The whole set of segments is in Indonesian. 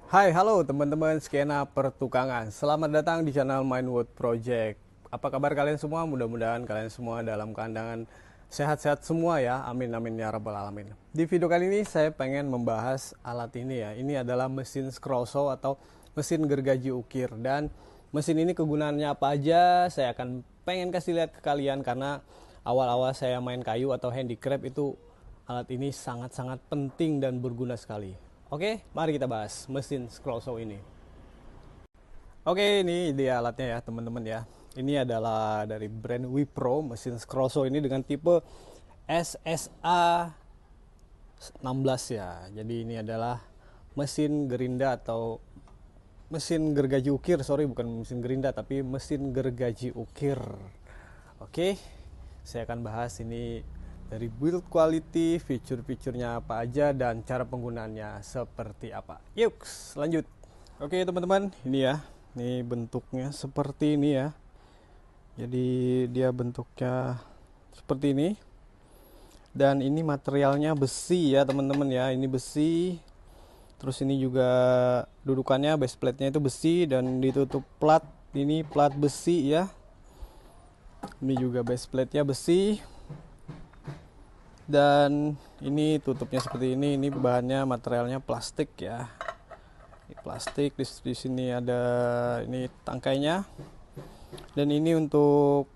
Hai, halo teman-teman skena pertukangan. Selamat datang di channel Mindwood Project. Apa kabar kalian semua? Mudah-mudahan kalian semua dalam keadaan sehat-sehat semua ya. Amin amin ya rabbal alamin. Di video kali ini saya pengen membahas alat ini ya. Ini adalah mesin scroll saw atau mesin gergaji ukir, dan mesin ini kegunaannya apa aja saya akan pengen kasih lihat ke kalian, karena awal-awal saya main kayu atau handicraft itu alat ini sangat-sangat penting dan berguna sekali. Oke, mari kita bahas mesin scroll saw ini. Oke, ini dia alatnya ya teman-teman ya. Ini adalah dari brand Wipro, mesin scroll saw ini dengan tipe SSA 16 ya. Jadi ini adalah mesin gerinda atau mesin gergaji ukir, sorry bukan mesin gerinda tapi mesin gergaji ukir. Oke, saya akan bahas ini dari build quality, fitur-fiturnya apa aja, dan cara penggunaannya seperti apa. Yuk, lanjut. Oke teman-teman, ini ya. Ini bentuknya seperti ini ya. Jadi dia bentuknya seperti ini. Dan ini materialnya besi ya teman-teman ya. Ini besi. Terus ini juga dudukannya, base plate-nya itu besi dan ditutup plat. Ini plat besi ya. Ini juga base plate-nya besi. Dan ini tutupnya seperti ini bahannya materialnya plastik ya. Ini plastik, di sini ada ini tangkainya. Dan ini untuk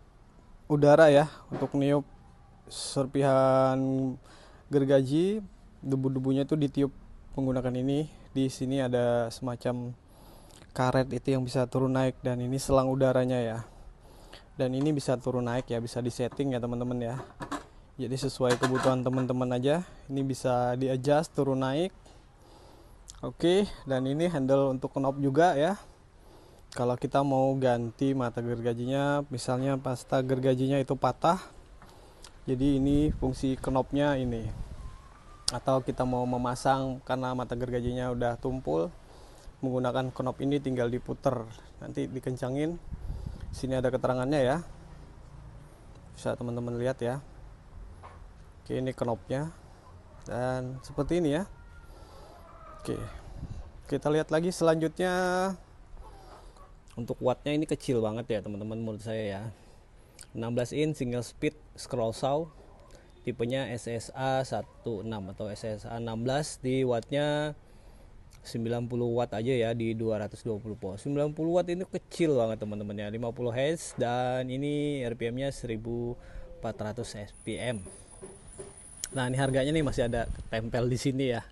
udara ya, untuk niup serpihan gergaji, debu-debunya itu ditiup menggunakan ini. Di sini ada semacam karet itu yang bisa turun naik, dan ini selang udaranya ya. Dan ini bisa turun naik ya, bisa disetting ya teman-teman ya. Jadi sesuai kebutuhan teman-teman aja. Ini bisa di adjust turun naik. Oke, dan ini handle untuk knob juga ya. Kalau kita mau ganti mata gergajinya, misalnya pasta gergajinya itu patah, jadi ini fungsi knobnya ini. Atau kita mau memasang karena mata gergajinya udah tumpul, menggunakan knob ini tinggal diputer, nanti dikencangin. Sini ada keterangannya ya, bisa teman-teman lihat ya. Oke, ini knobnya dan seperti ini ya. Oke, kita lihat lagi selanjutnya. Untuk wattnya ini kecil banget ya teman-teman menurut saya ya. 16 in single speed scroll saw, tipenya SSA 16 atau SSA 16. Di wattnya 90 watt aja ya, di 220 volt. 90 watt ini kecil banget teman-teman ya, 50 Hz, dan ini RPM nya 1400 fpm. Nah, ini harganya nih masih ada tempel di sini ya.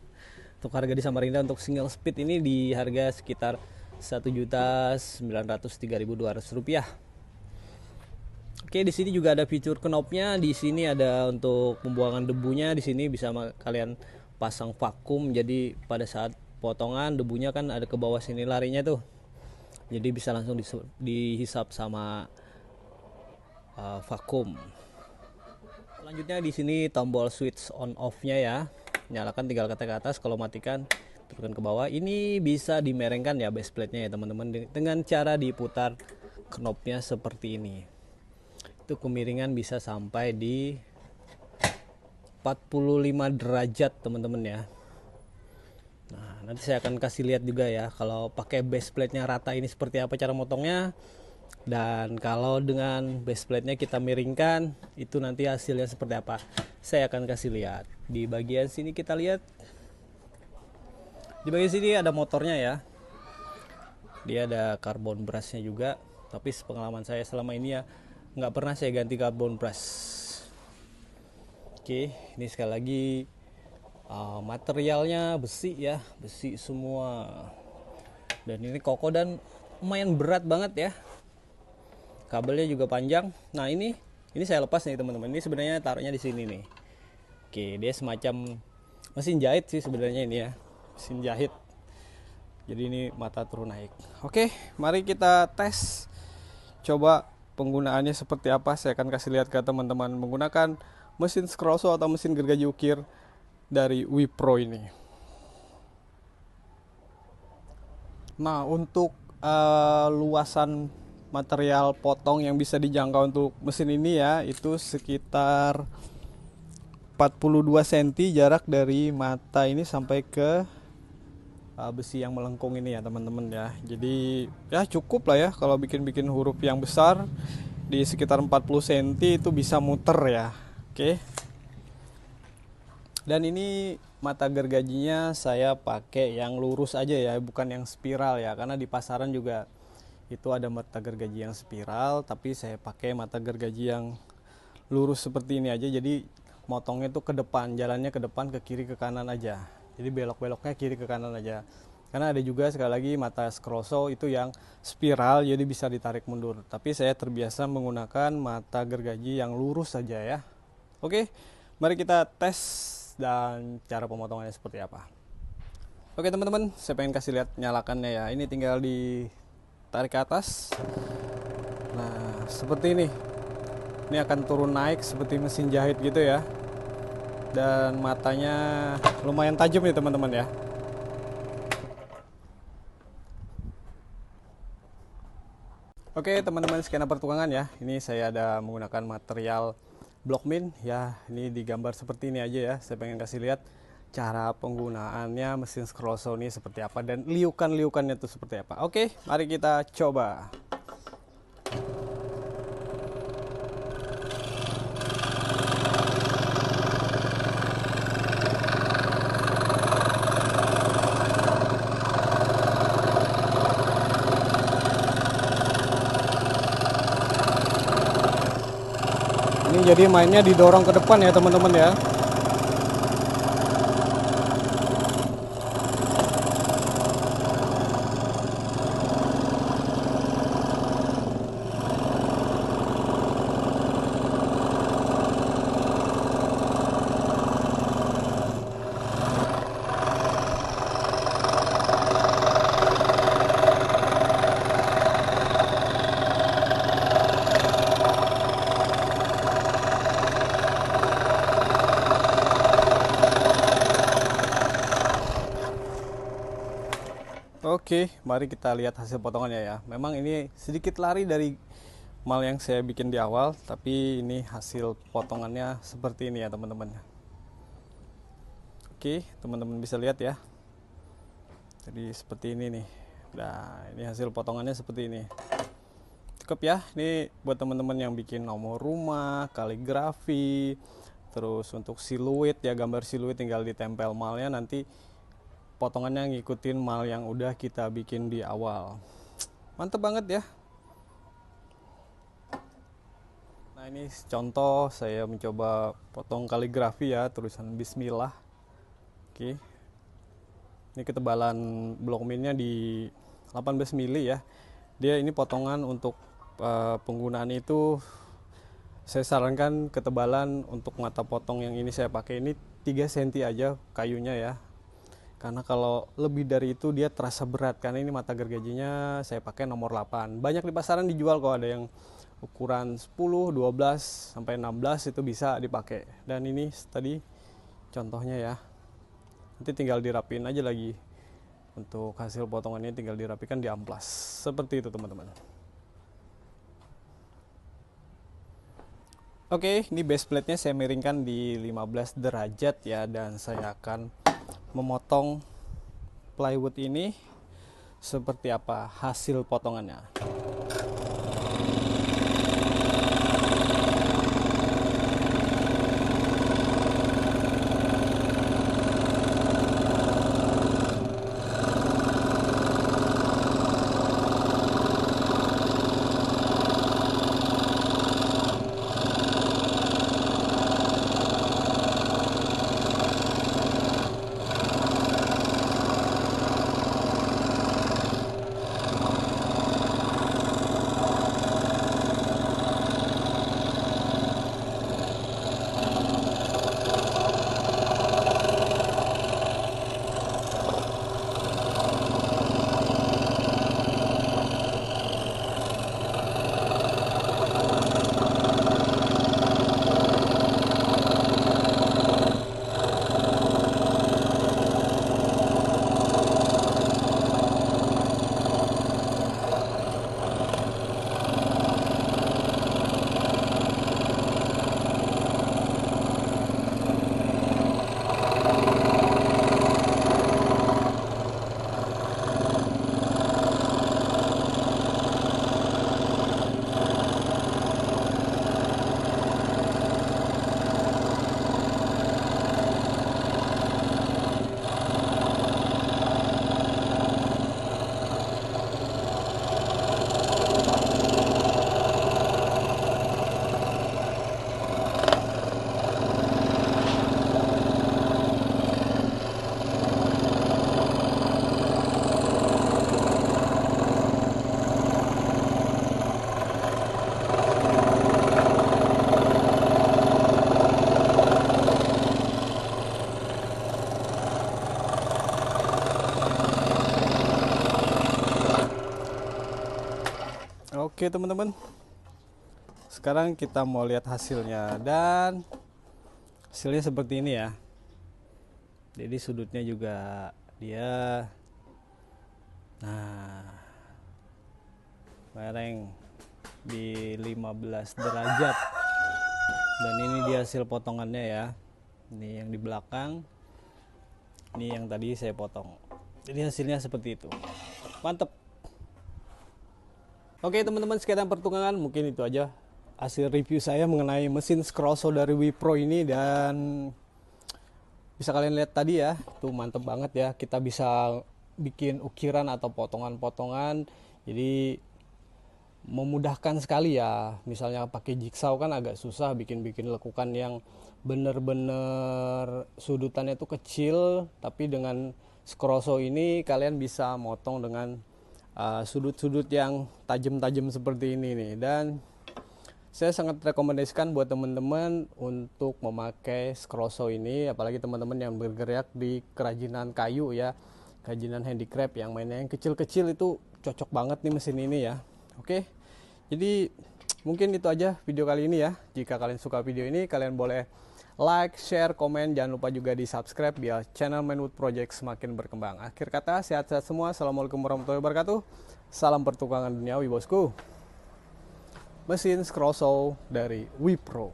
Untuk harga di Samarinda untuk single speed ini di harga sekitar Rp1.903.200. Oke, di sini juga ada fitur knobnya. Di sini ada untuk pembuangan debunya. Di sini bisa kalian pasang vakum. Jadi pada saat potongan debunya kan ada ke bawah sini larinya tuh. Jadi bisa langsung dihisap sama vakum. Selanjutnya di sini tombol switch on off-nya ya. Nyalakan tinggal ketik ke atas, kalau matikan turunkan ke bawah. Ini bisa dimerengkan ya base plate-nya ya teman-teman, dengan cara diputar knobnya seperti ini. Itu kemiringan bisa sampai di 45 derajat teman-teman ya. Nah, nanti saya akan kasih lihat juga ya kalau pakai base plate-nya rata ini seperti apa cara motongnya. Dan kalau dengan base plate-nya kita miringkan, itu nanti hasilnya seperti apa, saya akan kasih lihat. Di bagian sini kita lihat, di bagian sini ada motornya ya. Dia ada carbon brush-nya juga, tapi pengalaman saya selama ini ya nggak pernah saya ganti carbon brush. Oke, ini sekali lagi materialnya besi ya, besi semua. Dan ini kokoh dan lumayan berat banget ya. Kabelnya juga panjang. Nah, ini saya lepas nih teman-teman. Ini sebenarnya taruhnya di sini nih. Oke, dia semacam mesin jahit sih sebenarnya ini ya. Mesin jahit. Jadi ini mata turun naik. Oke, mari kita tes. Coba penggunaannya seperti apa. Saya akan kasih lihat ke teman-teman menggunakan mesin scroll saw atau mesin gergaji ukir dari Wipro ini. Nah, untuk luasan material potong yang bisa dijangkau untuk mesin ini ya, itu sekitar 42 cm jarak dari mata ini sampai ke besi yang melengkung ini ya teman-teman ya. Jadi ya cukup lah ya kalau bikin-bikin huruf yang besar di sekitar 40 cm itu bisa muter ya. Oke. Dan ini mata gergajinya saya pakai yang lurus aja ya, bukan yang spiral ya, karena di pasaran juga itu ada mata gergaji yang spiral, tapi saya pakai mata gergaji yang lurus seperti ini aja. Jadi motongnya tuh ke depan, jalannya ke depan, ke kiri, ke kanan aja. Jadi belok-beloknya kiri ke kanan aja. Karena ada juga sekali lagi mata scroll saw itu yang spiral, jadi bisa ditarik mundur. Tapi saya terbiasa menggunakan mata gergaji yang lurus saja ya. Oke, mari kita tes dan cara pemotongannya seperti apa. Oke teman-teman, saya pengen kasih lihat nyalakannya ya. Ini tinggal ditarik ke atas. Nah, seperti ini. Ini akan turun naik seperti mesin jahit gitu ya. Dan matanya lumayan tajam nih teman-teman ya. Oke teman-teman, sekian pertukangan ya. Ini saya ada menggunakan material Blockmin ya. Ini digambar seperti ini aja ya. Saya pengen kasih lihat cara penggunaannya mesin scroll saw ini seperti apa dan liukan-liukannya itu seperti apa. Oke, mari kita coba. Ini jadi mainnya didorong ke depan ya teman-teman ya. Oke, mari kita lihat hasil potongannya ya. Memang ini sedikit lari dari mal yang saya bikin di awal, tapi ini hasil potongannya seperti ini ya teman-teman. Oke, teman-teman bisa lihat ya. Jadi seperti ini nih. Nah, ini hasil potongannya seperti ini. Cukup ya. Ini buat teman-teman yang bikin nomor rumah, kaligrafi, terus untuk siluet ya, gambar siluet tinggal ditempel malnya, nanti potongannya ngikutin mal yang udah kita bikin di awal. Mantep banget ya. Nah, ini contoh saya mencoba potong kaligrafi ya, tulisan bismillah. Oke. Ini ketebalan Blockminnya di 18 mili ya. Dia ini potongan untuk penggunaan itu saya sarankan ketebalan untuk mata potong yang ini saya pakai ini 3 cm aja kayunya ya. Karena kalau lebih dari itu dia terasa berat, karena ini mata gergajinya saya pakai nomor 8. Banyak di pasaran dijual kok, ada yang ukuran 10, 12 sampai 16 itu bisa dipakai. Dan ini tadi contohnya ya. Nanti tinggal dirapin aja lagi. Untuk hasil potongannya tinggal dirapikan di amplas. Seperti itu teman-teman. Oke, ini base plate-nya saya miringkan di 15 derajat ya, dan saya akan memotong plywood ini seperti apa hasil potongannya. Oke teman-teman, sekarang kita mau lihat hasilnya, dan hasilnya seperti ini ya. Jadi sudutnya juga dia lereng di 15 derajat, dan ini dia hasil potongannya ya. Ini yang di belakang, ini yang tadi saya potong. Jadi hasilnya seperti itu. Mantep. Oke teman-teman, sekian pertukangan, mungkin itu aja hasil review saya mengenai mesin Scroso dari Wipro ini. Dan bisa kalian lihat tadi ya, itu mantep banget ya. Kita bisa bikin ukiran atau potongan-potongan, jadi memudahkan sekali ya. Misalnya pakai jigsaw kan agak susah bikin-bikin lekukan yang bener-bener sudutannya itu kecil, tapi dengan Scroso ini kalian bisa motong dengan sudut-sudut yang tajam-tajam seperti ini nih. Dan saya sangat rekomendasikan buat teman-teman untuk memakai Scroso ini, apalagi teman-teman yang bergerak di kerajinan kayu ya, kerajinan handicraft yang mainnya yang kecil-kecil, itu cocok banget nih mesin ini ya. Oke, jadi mungkin itu aja video kali ini ya. Jika kalian suka video ini, kalian boleh like, share, komen. Jangan lupa juga di subscribe biar channel Manwood Project semakin berkembang. Akhir kata, sehat-sehat semua. Assalamualaikum warahmatullahi wabarakatuh. Salam pertukangan duniawi bosku. Mesin Scroso dari Wipro.